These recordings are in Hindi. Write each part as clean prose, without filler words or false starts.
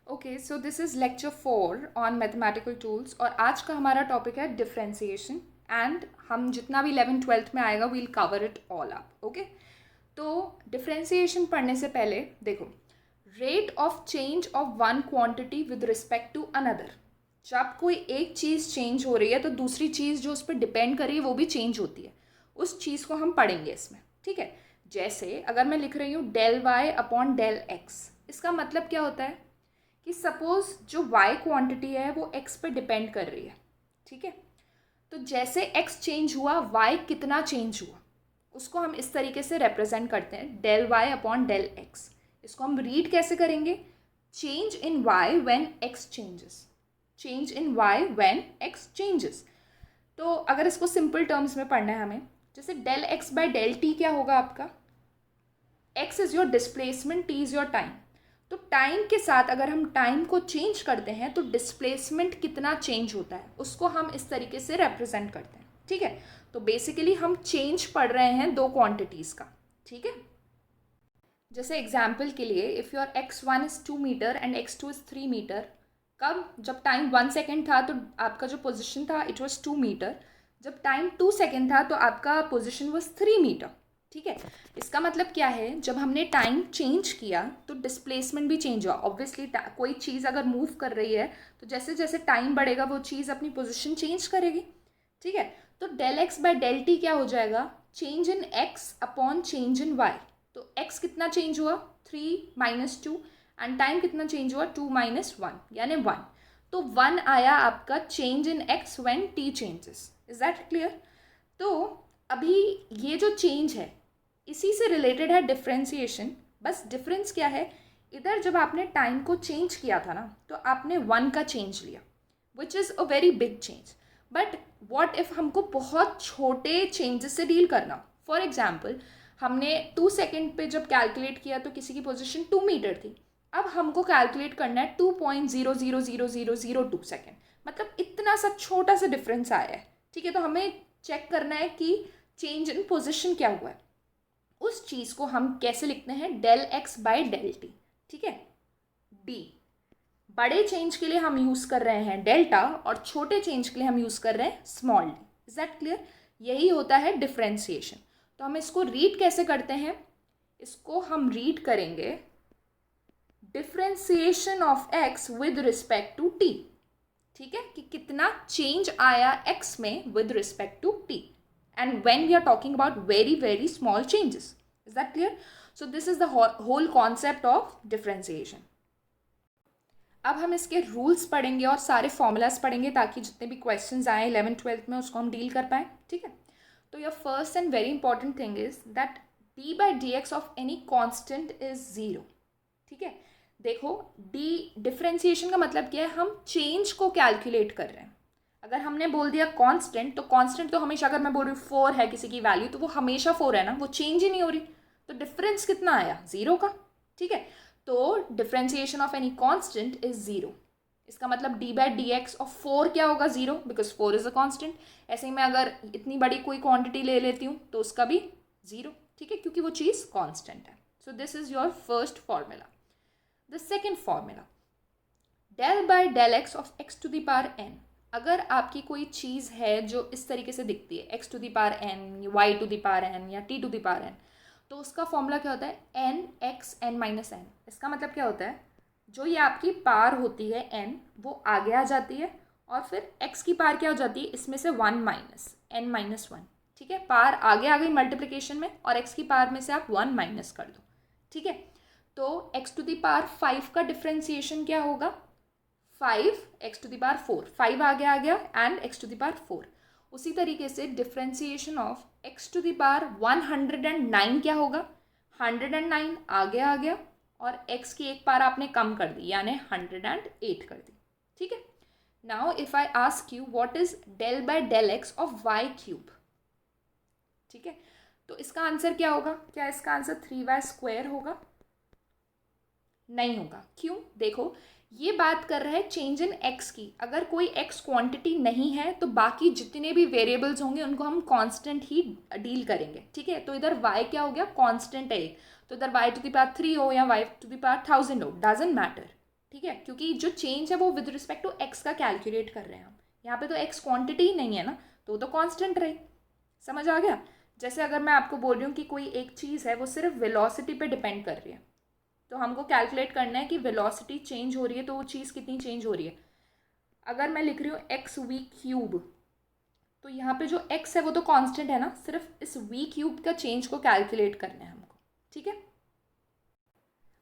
Okay, so this is lecture 4 on mathematical tools और आज का हमारा टॉपिक है डिफ्रेंसिएशन। एंड हम जितना भी 11th 12th में आएगा we'll cover it all up. Okay, तो डिफ्रेंसिएशन पढ़ने से पहले देखो, rate of change of one quantity with respect to another. जब कोई एक चीज़ चेंज हो रही है तो दूसरी चीज़ जो उस पर डिपेंड कर रही है वो भी चेंज होती है। उस चीज़ को हम पढ़ेंगे इसमें, ठीक है। जैसे अगर मैं लिख रही हूँ del Y upon del X, इसका मतलब क्या होता है कि सपोज जो y क्वांटिटी है वो x पे डिपेंड कर रही है, ठीक है। तो जैसे x चेंज हुआ y कितना चेंज हुआ उसको हम इस तरीके से रिप्रेजेंट करते हैं, del y upon del x। इसको हम रीड कैसे करेंगे? Change in y when x changes, change in y when x changes. तो अगर इसको सिंपल टर्म्स में पढ़ना है हमें, जैसे del x by del T क्या होगा आपका? x is your displacement, t is your time. तो टाइम के साथ अगर हम टाइम को चेंज करते हैं तो डिस्प्लेसमेंट कितना चेंज होता है उसको हम इस तरीके से रिप्रेजेंट करते हैं, ठीक है। तो बेसिकली हम चेंज पढ़ रहे हैं दो क्वांटिटीज़ का, ठीक है। जैसे एग्जाम्पल के लिए if your x1 is 2 metre and x2 is 3 metre, कब? जब टाइम 1 सेकेंड था तो आपका जो पोजिशन था इट वॉज 2 मीटर, जब टाइम 2 सेकेंड था तो आपका पोजिशन वॉज 3 मीटर, ठीक है। इसका मतलब क्या है, जब हमने टाइम चेंज किया तो डिस्प्लेसमेंट भी चेंज हुआ। ऑब्वियसली कोई चीज़ अगर मूव कर रही है तो जैसे जैसे टाइम बढ़ेगा वो चीज़ अपनी पोजीशन चेंज करेगी, ठीक है। तो del X by del T क्या हो जाएगा? Change in X upon change in Y. तो एक्स कितना चेंज हुआ? 3 माइनस 2, एंड टाइम कितना चेंज हुआ? 2 माइनस 1 यानी 1। तो 1 आया आपका change in x when T changes. Is that clear? तो अभी ये जो चेंज है इसी से रिलेटेड है डिफ्रेंसिएशन। बस डिफरेंस क्या है, इधर जब आपने टाइम को चेंज किया था ना तो आपने 1 का चेंज लिया, which is a very big change. But what if हमको बहुत छोटे चेंजेस से डील करना। फॉर एग्जाम्पल हमने 2 सेकेंड पे जब कैलकुलेट किया तो किसी की पोजिशन 2 मीटर थी, अब हमको कैलकुलेट करना है 2.000002 सेकेंड, मतलब इतना सा छोटा सा डिफरेंस आया है, ठीक है। तो हमें चेक करना है कि चेंज इन पोजिशन क्या हुआ है। उस चीज़ को हम कैसे लिखते हैं? Del X by del T, ठीक है। डी, बड़े चेंज के लिए हम यूज़ कर रहे हैं डेल्टा और छोटे चेंज के लिए हम यूज़ कर रहे हैं small D. Is that clear? यही होता है डिफ्रेंसिएशन। तो हम इसको रीड कैसे करते हैं? इसको हम रीड करेंगे differentiation of X with respect to T, ठीक है, कि कितना चेंज आया x में with respect to t, and when we are talking about very very small changes. Is that clear? So this is the whole concept of differentiation. अब हम इसके रूल्स पढ़ेंगे और सारे फॉर्मूलाज पढ़ेंगे ताकि जितने भी क्वेश्चंस आए 11th 12th में उसको हम डील कर पाएँ, ठीक है। तो your first and very important thing is that D by D x of any constant is zero, ठीक है। देखो, डी डिफ्रेंसिएशन का मतलब क्या है? हम चेंज को कैलकुलेट कर रहे हैं। अगर हमने बोल दिया कांस्टेंट, तो कांस्टेंट तो हमेशा, अगर मैं बोल रही हूँ 4 है किसी की वैल्यू तो वो हमेशा 4 है ना, वो चेंज ही नहीं हो रही। तो डिफरेंस कितना आया? 0 का, ठीक है। तो differentiation of any constant is 0। इसका मतलब D by D x of 4 क्या होगा? 0, बिकॉज 4 इज अ कांस्टेंट। ऐसे ही मैं अगर इतनी बड़ी कोई क्वांटिटी ले लेती हूँ तो उसका भी 0, ठीक है, क्योंकि वो चीज़ कांस्टेंट है। So this is your first formula. The second formula, del by del X of X to the power N. अगर आपकी कोई चीज़ है जो इस तरीके से दिखती है, x to the power n, y to the power n या t to the power n, तो उसका फॉर्मूला क्या होता है? N x n minus n. इसका मतलब क्या होता है? जो ये आपकी पावर होती है एन, वो आगे आ जाती है और फिर एक्स की पावर क्या हो जाती है? इसमें से 1 माइनस एन माइनस 1, ठीक है। पावर आगे आ गई मल्टीप्लिकेशन में और एक्स की पावर में से आप 1 माइनस कर दो, ठीक है। तो एक्स टू द पावर 5 का डिफ्रेंसिएशन क्या होगा? 5 एक्स टू द पावर 4, 5 आगे आ गया and X to the power 4। उसी तरीके से differentiation of X to the power 109 क्या होगा? 109 आगे आ गया और x की एक पावर आपने कम कर दी यानी 108 कर दी, ठीक है। Now if I ask you what is del by del X of y cube, ठीक है, तो इसका आंसर क्या होगा? क्या इसका आंसर 3y स्क्वायर होगा? नहीं होगा। क्यों? देखो, ये बात कर रहा है चेंज इन x की। अगर कोई x क्वांटिटी नहीं है तो बाकी जितने भी वेरिएबल्स होंगे उनको हम कांस्टेंट ही डील करेंगे, ठीक है। तो इधर y क्या हो गया? कांस्टेंट है एक, तो इधर y टू द पावर 3 हो या y टू द पावर 1000 हो, डजंट मैटर, ठीक है, क्योंकि जो चेंज है वो विद रिस्पेक्ट टू एक्स का कैलकुलेट कर रहे हैं हम। यहाँ पे तो एक्स क्वांटिटी ही नहीं है ना, तो वो तो कांस्टेंट रहे। समझ आ गया? जैसे अगर मैं आपको बोल रही हूँ कि कोई एक चीज़ है वो सिर्फ वेलोसिटी पे डिपेंड कर रही है, तो हमको कैलकुलेट करना है कि वेलोसिटी चेंज हो रही है तो वो चीज़ कितनी चेंज हो रही है। अगर मैं लिख रही हूँ एक्स वी क्यूब, तो यहाँ पे जो एक्स है वो तो कांस्टेंट है ना, सिर्फ इस वी क्यूब का चेंज को कैलकुलेट करना है हमको। ठीक है,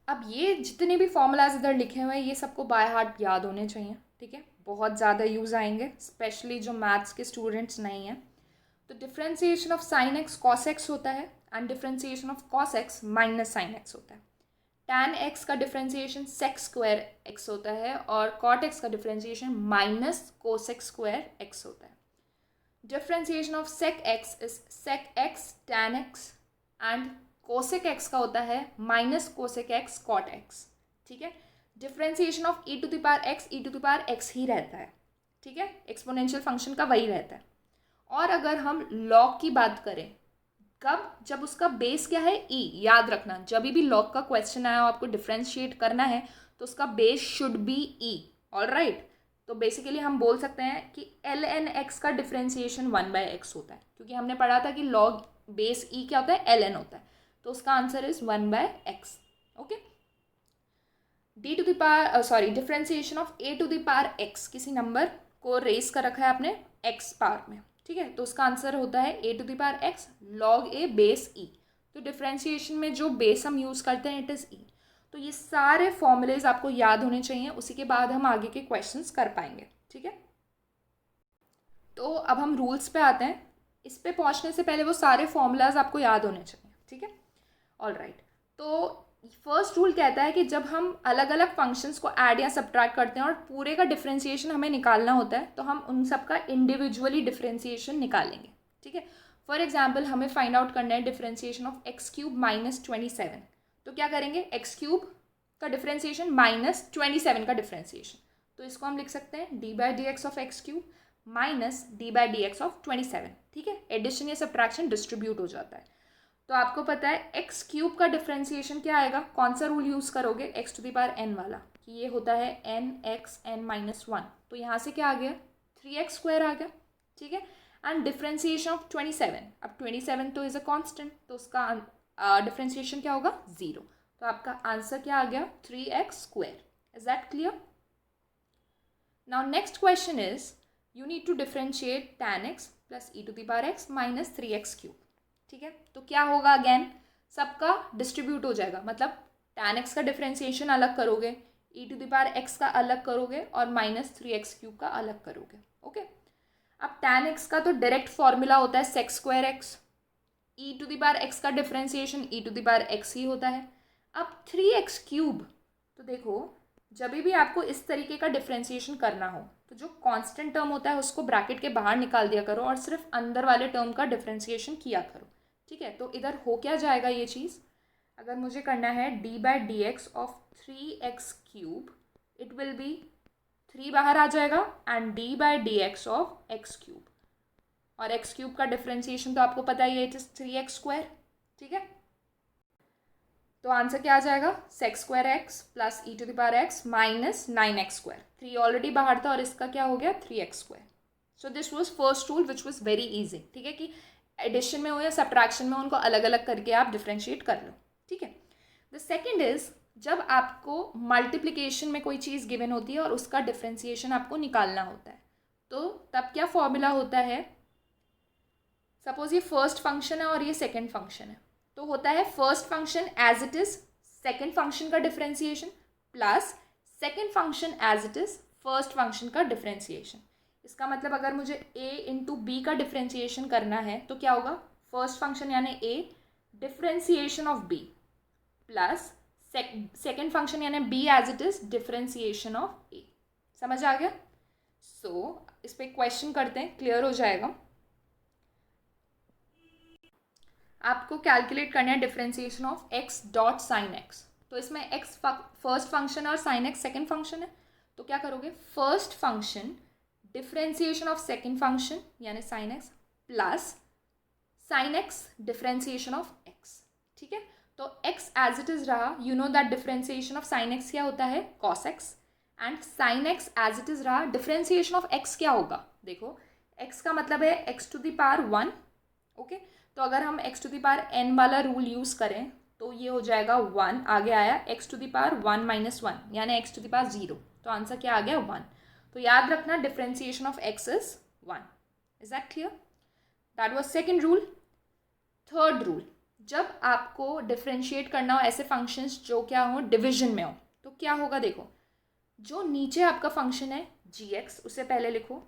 अब ये जितने भी फॉर्मूलाज इधर लिखे हुए हैं ये सबको बाय हार्ट याद होने चाहिए। ठीक है, बहुत ज़्यादा यूज़ आएंगे, स्पेशली जो मैथ्स के स्टूडेंट्स नहीं हैं। तो differentiation of sine X cos X होता है and differentiation of cos X minus sine X होता है। टैन एक्स का डिफ्रेंसिएशन सेक स्क्वायर एक्स होता है और कॉट एक्स का differentiation minus cosec square X होता है। Differentiation of sec X is sec X tan X and cosec X का होता है minus cosec X cot X. ठीक है, differentiation of E to the power x ही रहता है। ठीक है, एक्सपोनेंशियल फंक्शन का वही रहता है। और अगर हम लॉग की बात करें, कब? जब उसका बेस क्या है, ई। याद रखना, जब भी लॉग का क्वेश्चन आया आपको डिफ्रेंशिएट करना है तो उसका base should be E. All right, तो बेसिकली हम बोल सकते हैं कि एल एन एक्स का डिफ्रेंसिएशन 1/x होता है, क्योंकि हमने पढ़ा था कि लॉग बेस ई क्या होता है, एल एन होता है, तो उसका answer is 1/x। Okay, differentiation of A to the power X, किसी नंबर को रेस कर रखा है आपने एक्स पावर में। ठीक है, तो उसका आंसर होता है a to the power x log a base e. तो डिफ्रेंसिएशन में जो बेस हम यूज़ करते हैं इट इज़ ई। तो ये सारे फॉर्मूलेज आपको याद होने चाहिए, उसी के बाद हम आगे के क्वेश्चंस कर पाएंगे। ठीक है, तो अब हम रूल्स पे आते हैं। इस पे पहुंचने से पहले वो सारे फॉर्मूलाज आपको याद होने चाहिए। ठीक है, ऑल राइट। तो फर्स्ट रूल कहता है कि जब हम अलग अलग फंक्शंस को ऐड या सब्ट्रैक्ट करते हैं और पूरे का डिफरेंशिएशन हमें निकालना होता है, तो हम उन सब का इंडिविजुअली डिफरेंशिएशन निकालेंगे। ठीक है, फॉर एग्जाम्पल हमें फाइंड आउट करना है differentiation of x cube minus 27, तो क्या करेंगे, एक्स क्यूब का डिफरेंशिएशन माइनस 27 का डिफरेंशिएशन, तो इसको हम लिख सकते हैं D by D x of x cube minus D by D x of 27। ठीक है, एडिशन या सब्ट्रैक्शन डिस्ट्रीब्यूट हो जाता है। तो आपको पता है एक्स क्यूब का डिफरेंशिएशन क्या आएगा, कौन सा रूल यूज़ करोगे, X to the power N वाला, कि ये होता है एन एक्स एन माइनस 1, तो यहाँ से क्या आ गया, 3x स्क्वायर आ गया। ठीक है, एंड डिफरेंशिएशन ऑफ 27, अब 27 तो इज अ कांस्टेंट, तो उसका डिफरेंशिएशन क्या होगा, 0, तो आपका आंसर क्या आ गया, 3x square. Is that clear? Now next question is you need to differentiate tan x plus E to the power x minus 3x cube. ठीक है, तो क्या होगा, अगेन सबका डिस्ट्रीब्यूट हो जाएगा, मतलब tan x का डिफरेंशिएशन अलग करोगे, ई टू द पावर x का अलग करोगे और माइनस 3x क्यूब का अलग करोगे। ओके, अब tan x का तो डायरेक्ट फॉर्मूला होता है sec square X, E to the power x का differentiation E to the power x ही होता है। अब 3x क्यूब, तो देखो जब भी आपको इस तरीके का डिफरेंशिएशन करना हो तो जो कांस्टेंट टर्म होता है उसको ब्रैकेट के बाहर निकाल दिया करो और सिर्फ अंदर वाले टर्म का डिफरेंशिएशन किया करो। ठीक है, तो इधर हो क्या जाएगा ये चीज़, अगर मुझे करना है D by D x of 3x cube, it will be 3 बाहर आ जाएगा and D by D x of x cube, और एक्स क्यूब का डिफरेंशिएशन तो आपको पता ही है इट इज 3x स्क्वायर। ठीक है, तो आंसर क्या आ जाएगा, sec square X plus E to the power X minus 9x square, 3 already बाहर था और इसका क्या हो गया 3x square. So this was first rule which was very easy. ठीक है, कि एडिशन में हो या सब्ट्रैक्शन में उनको अलग अलग करके आप डिफ्रेंशिएट कर लो। ठीक है, द सेकेंड इज जब आपको मल्टीप्लिकेशन में कोई चीज़ गिवन होती है और उसका डिफ्रेंशिएशन आपको निकालना होता है, तो तब क्या फॉर्मूला होता है, सपोज ये फर्स्ट फंक्शन है और ये सेकेंड फंक्शन है, तो होता है first function as it is second function का differentiation plus second function as it is first function का डिफरेंशिएशन। इसका मतलब अगर मुझे a इंटू बी का डिफरेंशिएशन करना है तो क्या होगा, फर्स्ट फंक्शन यानी a differentiation of b plus second function यानी b as it is differentiation of a। समझ आ गया? सो इस पर क्वेश्चन करते हैं, क्लियर हो जाएगा। आपको कैलकुलेट करना है differentiation of x dot sine x, तो इसमें x फर्स्ट फंक्शन और साइन एक्स सेकेंड फंक्शन है, तो क्या करोगे, first function differentiation of second function यानी sine x plus sine x differentiation of x। ठीक है, तो x एज इट इज रहा, you know that differentiation of sine x क्या होता है, cos x, and sine x as it is रहा. डिफ्रेंसिएशन ऑफ एक्स क्या होगा, देखो एक्स का मतलब है x to the power 1. Okay, तो अगर हम X to the power N वाला रूल यूज़ करें तो ये हो जाएगा 1, आगे आया X to the power 1 minus 1 यानी एक्स टू द पावर 0. तो आंसर क्या आ गया 1. तो याद रखना differentiation of x is 1. Is that clear? That was second rule. Third rule, जब आपको डिफ्रेंशिएट करना हो ऐसे फंक्शंस जो क्या हो डिविजन में हो, तो क्या होगा, देखो जो नीचे आपका फंक्शन है जी एक्स उसे पहले लिखो,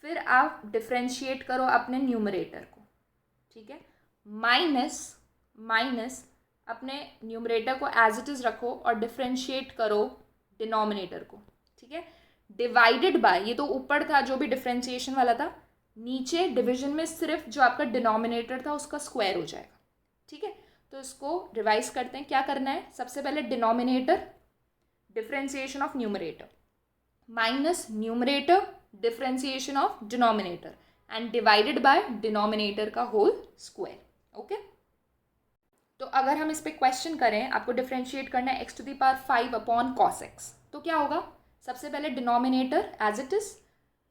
फिर आप डिफ्रेंशिएट करो अपने न्यूमरेटर को. ठीक है, माइनस अपने न्यूमरेटर को एज इट इज़ रखो और डिफ्रेंशिएट करो डिनोमिनेटर को. ठीक है, डिवाइडेड बाय, ये तो ऊपर था जो भी डिफ्रेंशिएशन वाला था, नीचे डिवीजन में सिर्फ जो आपका डिनोमिनेटर था उसका स्क्वायर हो जाएगा. ठीक है, तो इसको रिवाइज करते हैं. क्या करना है, सबसे पहले denominator differentiation of numerator minus numerator differentiation of denominator and divided by denominator का होल स्क्वायर. ओके, तो अगर हम इस पे क्वेश्चन करें, आपको डिफ्रेंशिएट करना है x to the power 5 upon cos x, तो क्या होगा, सबसे पहले denominator as it is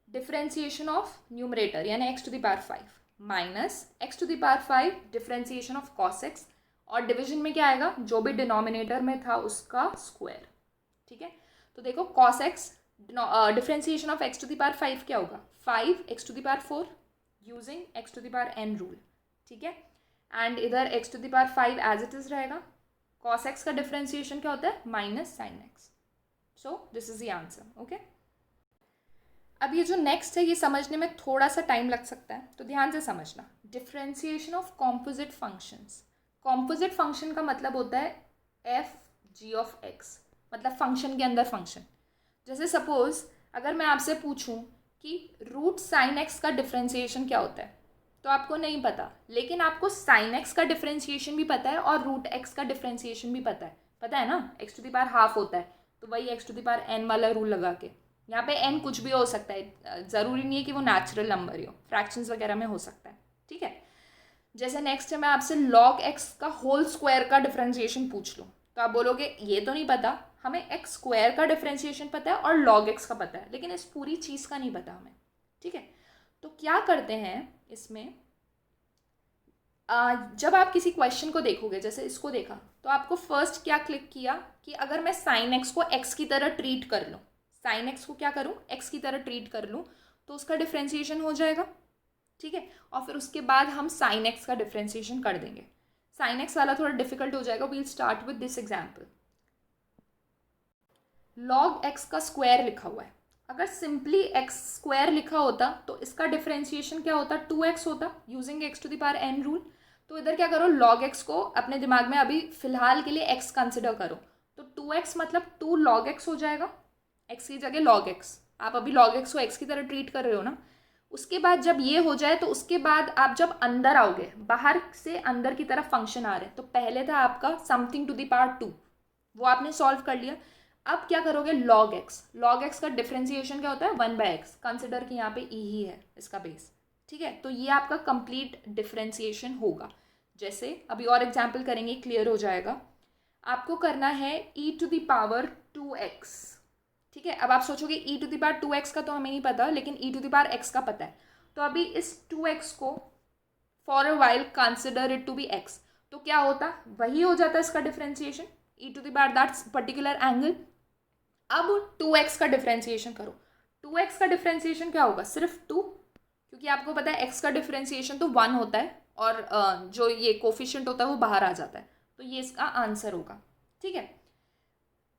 differentiation of numerator यानी x to the power 5 minus x to the power 5 differentiation of cos x, और डिवीजन में क्या आएगा, जो भी डिनोमिनेटर में था उसका स्क्वायर. ठीक है, तो देखो cos X differentiation of X to the power 5 क्या होगा, 5 X to the power 4 using X to the power N rule. ठीक है, एंड इधर X to the power 5 as it is रहेगा. कॉस एक्स का डिफ्रेंशिएशन क्या होता है, minus sine X. So this is the answer. Okay, अब ये जो नेक्स्ट है ये समझने में थोड़ा सा टाइम लग सकता है, तो ध्यान से समझना. Differentiation of composite functions. Composite function का मतलब होता है एफ जी ऑफ एक्स, मतलब फंक्शन के अंदर फंक्शन. जैसे सपोज अगर मैं आपसे पूछूं कि रूट साइन एक्स का डिफ्रेंशिएशन क्या होता है, तो आपको नहीं पता, लेकिन आपको साइन एक्स का डिफ्रेंशिएशन भी पता है और रूट एक्स का डिफ्रेंशिएशन भी पता है ना. X to the power half होता है, तो वही X to the power N वाला रूल लगा के, यहाँ पे एन कुछ भी हो सकता है, ज़रूरी नहीं है कि वो नेचुरल नंबर ही हो, फ्रैक्शंस वगैरह में हो सकता है. ठीक है, जैसे नेक्स्ट है मैं आपसे लॉग एक्स का होल स्क्वायर का डिफ्रेंशिएशन पूछ लूँ, तो आप बोलोगे ये तो नहीं पता, हमें एक्स स्क्वायर का डिफ्रेंशिएशन पता है और लॉग एक्स का पता है, लेकिन इस पूरी चीज़ का नहीं पता हमें. ठीक है, तो क्या करते हैं इसमें, जब आप किसी क्वेश्चन को देखोगे, जैसे इसको देखा, तो आपको फर्स्ट क्या क्लिक किया कि अगर मैं साइन एक्स को एक्स की तरह ट्रीट कर लूँ, साइन एक्स को क्या करूँ, एक्स की तरह ट्रीट कर लूँ, तो उसका डिफ्रेंशिएशन हो जाएगा. ठीक है, और फिर उसके बाद हम साइन एक्स का डिफ्रेंशिएशन कर देंगे. साइन एक्स वाला थोड़ा डिफिकल्ट हो जाएगा. We'll start with this example. Log X का स्क्वायर लिखा हुआ है, अगर सिंपली एक्स स्क्वायर लिखा होता तो इसका डिफ्रेंशिएशन क्या होता, 2x होता using X to the power N rule. तो इधर क्या करो, लॉग एक्स को अपने दिमाग में अभी फिलहाल के लिए x कंसिडर करो, तो 2x मतलब 2 लॉग एक्स हो जाएगा, x की जगह लॉग एक्स. आप अभी लॉग एक्स को x की तरह ट्रीट कर रहे हो ना. उसके बाद जब ये हो जाए तो उसके बाद आप जब अंदर आओगे, बाहर से अंदर की तरफ फंक्शन आ रहे हैं, तो पहले था आपका समथिंग टू द पावर 2, वो आपने सॉल्व कर लिया. अब क्या करोगे, लॉग एक्स का डिफ्रेंशिएशन क्या होता है, 1/x. कंसिडर कि यहाँ पे e ही है इसका बेस. ठीक है, तो ये आपका कंप्लीट डिफ्रेंशिएशन होगा. जैसे अभी और एग्जाम्पल करेंगे, क्लियर हो जाएगा. आपको करना है e to the power 2x. ठीक है, अब आप सोचोगे e to the power 2x का तो हमें नहीं पता, लेकिन e to the power x का पता है. तो अभी इस 2x को for a while consider it to be x, तो क्या होता, वही हो जाता है इसका differentiation, e to the power that particular angle. अब 2x का डिफ्रेंशिएशन करो. 2x का डिफ्रेंशिएशन क्या होगा, सिर्फ 2, क्योंकि आपको पता है x का डिफ्रेंशिएशन तो 1 होता है और जो ये कोफिशिएंट होता है वो बाहर आ जाता है, तो ये इसका आंसर होगा. ठीक है,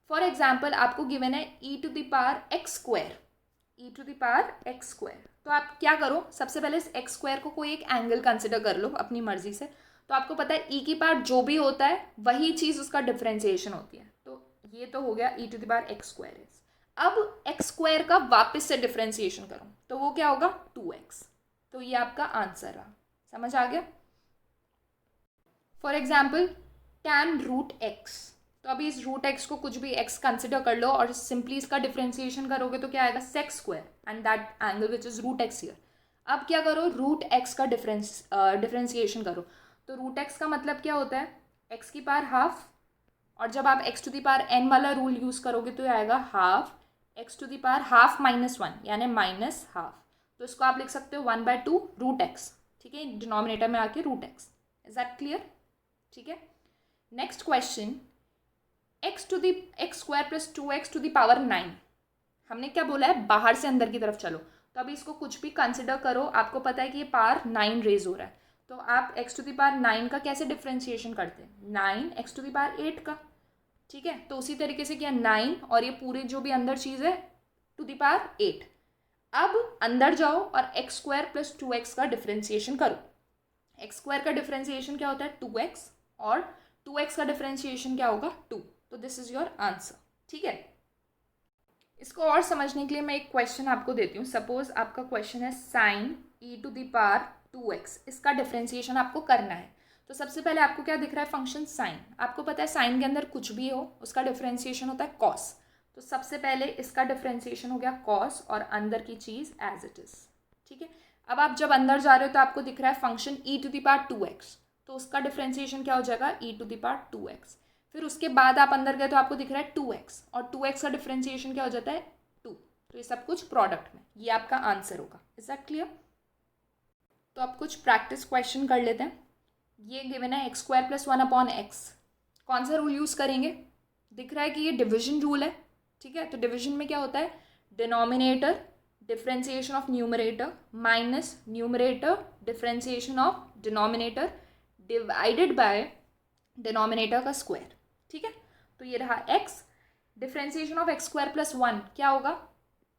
फॉर एग्जाम्पल आपको गिवन है e to the power X square. तो आप क्या करो, सबसे पहले इस एक्स स्क्वायर को कोई एक एंगल कंसिडर कर लो अपनी मर्जी से. तो आपको पता है e की पावर जो भी होता है वही चीज़ उसका डिफ्रेंशिएशन होती है. तो ये तो हो गया e to the power X square. अब एक्स स्क्वायर का वापस से डिफ्रेंशिएशन करो, तो वो क्या होगा, 2x. तो ये आपका आंसर रहा. समझ आ गया. For example tan root X. तो अभी इस रूट एक्स को कुछ भी x कंसिडर कर लो और सिंपली इसका डिफ्रेंशिएशन करोगे तो क्या आएगा, sec square and that angle which is root X here. अब क्या करो, रूट एक्स का डिफ्रेंशिएशन करो. तो रूट एक्स का मतलब क्या होता है, x की पावर हाफ, और जब आप x to the power n वाला रूल यूज़ करोगे तो आएगा half X to the power half minus one यानी माइनस हाफ, तो इसको आप लिख सकते हो 1/2 रूट एक्स, ठीक है, डिनोमिनेटर में आके root X. Is that clear? ठीक है। Next question, X square plus 2x to the power 9। हमने क्या बोला है, बाहर से अंदर की तरफ चलो, तो अभी इसको कुछ भी कंसिडर करो, आपको पता है कि ये पावर 9 रेज हो रहा है, तो आप x टू द पावर 9 का कैसे डिफ्रेंशिएशन करते हैं, 9 x टू द पावर 8 का, ठीक है। तो उसी तरीके से क्या 9 और ये पूरे जो भी अंदर चीज़ है टू द पावर 8। अब अंदर जाओ और एक्स स्क्वायर प्लस 2x का डिफ्रेंशिएशन करो। एक्स स्क्वायर का डिफ्रेंशिएशन क्या होता है 2x, और 2x का डिफ्रेंशिएशन क्या होगा 2। तो दिस इज योर आंसर, ठीक है। इसको और समझने के लिए मैं एक क्वेश्चन आपको देती हूँ। सपोज आपका क्वेश्चन है sine E to the power 2x, इसका डिफ्रेंशिएशन आपको करना है। तो सबसे पहले आपको क्या दिख रहा है, फंक्शन साइन। आपको पता है साइन के अंदर कुछ भी हो उसका डिफ्रेंशिएशन होता है कॉस, तो सबसे पहले इसका डिफ्रेंशिएशन हो गया कॉस और अंदर की चीज़ एज इट इज़, ठीक है। अब आप जब अंदर जा रहे हो तो आपको दिख रहा है function E to the power 2x, तो उसका डिफ्रेंशिएशन क्या हो जाएगा ई टू द पावर 2x। फिर उसके बाद आप अंदर गए तो आपको दिख रहा है 2x, और 2x का डिफ्रेंशिएशन क्या हो जाता है 2। तो ये सब कुछ प्रोडक्ट में, ये आपका आंसर होगा। Is that clear? तो अब कुछ प्रैक्टिस क्वेश्चन कर लेते हैं। ये गिवन है एक्स स्क्वायर प्लस 1/x, कौन सा रूल यूज़ करेंगे, दिख रहा है कि ये डिविजन रूल है, ठीक है। तो डिविजन में क्या होता है, denominator differentiation of numerator minus numerator differentiation of denominator divided by denominator का स्क्वायर, ठीक है। तो ये रहा x, differentiation of x square plus 1 क्या होगा,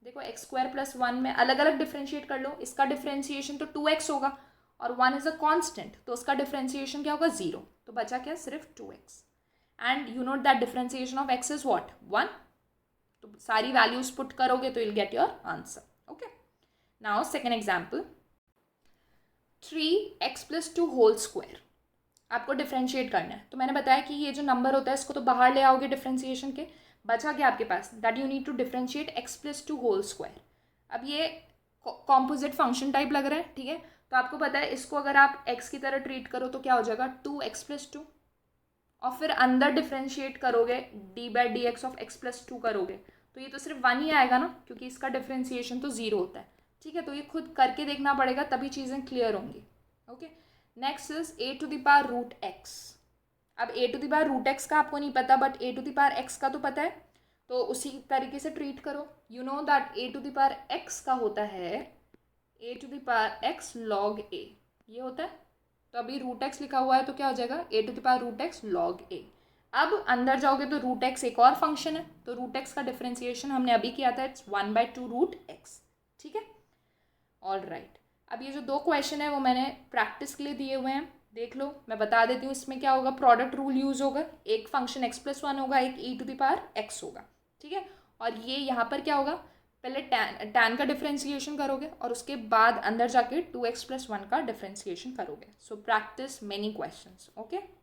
देखो एक्स स्क्वायर प्लस 1 में अलग अलग डिफ्रेंशिएट कर लो, इसका डिफ्रेंशिएशन तो 2x होगा और 1 इज अ कांस्टेंट, तो उसका डिफ्रेंशिएशन क्या होगा 0, तो बचा क्या सिर्फ 2x। And you note that differentiation of x is what 1, तो सारी वैल्यूज पुट करोगे तो you'll get your answer, okay। now second example, 3x plus 2 whole square आपको डिफ्रेंशिएट करना है। तो मैंने बताया कि ये जो नंबर होता है इसको तो बाहर ले आओगे डिफ्रेंशिएशन के, बचा क्या आपके पास, that you need to differentiate x plus 2 whole square. अब ये कॉम्पोजिट फंक्शन टाइप लग रहा है, ठीक है। तो आपको पता है इसको अगर आप x की तरह ट्रीट करो तो क्या हो जाएगा 2x प्लस 2, और फिर अंदर डिफ्रेंशिएट करोगे d/dx ऑफ x प्लस 2 करोगे तो ये तो सिर्फ 1 ही आएगा ना, क्योंकि इसका डिफ्रेंशिएशन तो 0 होता है, ठीक है। तो ये खुद करके देखना पड़ेगा तभी चीज़ें क्लियर होंगी, okay. Next is a to the power root x। अब a to the power root x का आपको नहीं पता, but a to the power x का तो पता है, तो उसी तरीके से ट्रीट करो। You know that a to the power x का होता है a to the power x log a, ये होता है। तो अभी रूट x लिखा हुआ है तो क्या हो जाएगा a to the power root x log a। अब अंदर जाओगे तो रूट x एक और फंक्शन है, तो रूट x का डिफ्रेंशिएशन हमने अभी किया था, इट्स 1/2 रूट x, ठीक है। ऑल राइट, अब ये जो दो क्वेश्चन है वो मैंने प्रैक्टिस के लिए दिए हुए हैं, देख लो। मैं बता देती हूँ इसमें क्या होगा, प्रोडक्ट रूल यूज़ होगा, एक फंक्शन x प्लस 1 होगा, एक e to the power x होगा, ठीक है। और ये यहाँ पर क्या होगा, पहले tan का डिफ्रेंशिएशन करोगे और उसके बाद अंदर जाके 2x प्लस 1 का डिफ्रेंशिएशन करोगे। So practice many questions, okay.